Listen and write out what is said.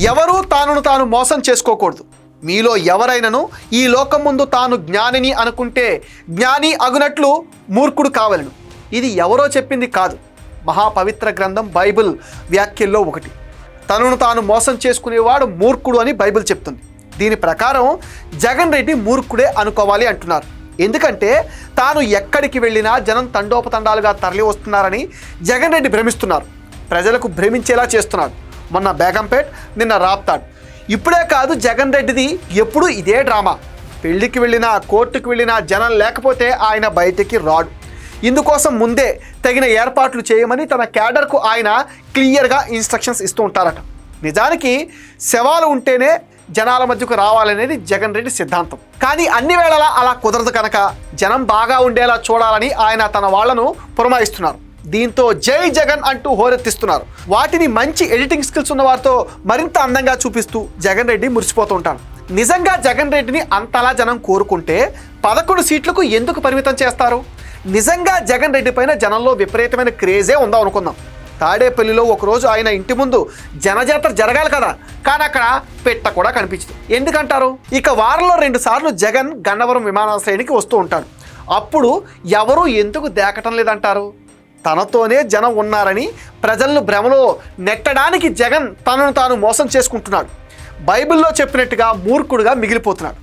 ఎవరూ తానును తాను మోసం చేసుకోకూడదు. మీలో ఎవరైనను ఈ లోకం ముందు తాను జ్ఞానిని అనుకుంటే జ్ఞాని అగునట్లు మూర్ఖుడు కావలను. ఇది ఎవరో చెప్పింది కాదు, మహాపవిత్ర గ్రంథం బైబిల్ వ్యాఖ్యల్లో ఒకటి. తనను తాను మోసం చేసుకునేవాడు మూర్ఖుడు అని బైబిల్ చెప్తుంది. దీని ప్రకారం జగన్ రెడ్డి మూర్ఖుడే అనుకోవాలి అంటున్నారు. ఎందుకంటే తాను ఎక్కడికి వెళ్ళినా జనం తండోపతండాలుగా తరలి వస్తున్నారని జగన్ రెడ్డి భ్రమిస్తున్నారు. ప్రజలకు భ్రమించేలా చేస్తున్నాడు. మొన్న బేగంపేట్, నిన్న రాప్తాడ్. ఇప్పుడే కాదు, జగన్ రెడ్డిది ఎప్పుడూ ఇదే డ్రామా. పెళ్లికి వెళ్ళినా, కోర్టుకు వెళ్ళినా జనం లేకపోతే ఆయన బయటికి రాడు. ఇందుకోసం ముందే తగిన ఏర్పాట్లు చేయమని తన క్యాడర్కు ఆయన క్లియర్గా ఇన్స్ట్రక్షన్స్ ఇస్తూ ఉంటారట. నిజానికి శవాలు ఉంటేనే జనాల మధ్యకు రావాలనేది జగన్ రెడ్డి సిద్ధాంతం. కానీ అన్ని వేళలా అలా కుదరదు కనుక జనం బాగా ఉండేలా చూడాలని ఆయన తన వాళ్లను పురమాయిస్తున్నారు. దీంతో జై జగన్ అంటూ హోరెత్తిస్తున్నారు. వాటిని మంచి ఎడిటింగ్ స్కిల్స్ ఉన్న వారితో మరింత అందంగా చూపిస్తూ జగన్ రెడ్డి మురిసిపోతూ ఉంటాడు. నిజంగా జగన్ రెడ్డిని అంతలా జనం కోరుకుంటే 11 సీట్లకు ఎందుకు పరిమితం చేస్తారు? నిజంగా జగన్ రెడ్డి పైన జనంలో విపరీతమైన క్రేజే ఉందాం అనుకుందాం. తాడేపల్లిలో ఒకరోజు ఆయన ఇంటి ముందు జనజాతర జరగాలి కదా, కానీ అక్కడ పెట్ట కూడా కనిపించదు. ఎందుకంటారు? ఇక వారంలో 2 సార్లు జగన్ గన్నవరం విమానాశ్రయానికి వస్తూ ఉంటాడు. అప్పుడు ఎవరూ ఎందుకు దేకటం లేదంటారు? తనతోనే జనం ఉన్నారని ప్రజలను భ్రమలో నెట్టడానికి జగన్ తనను తాను మోసం చేసుకుంటున్నాడు. బైబిల్లో చెప్పినట్టుగా మూర్ఖుడుగా మిగిలిపోతున్నాడు.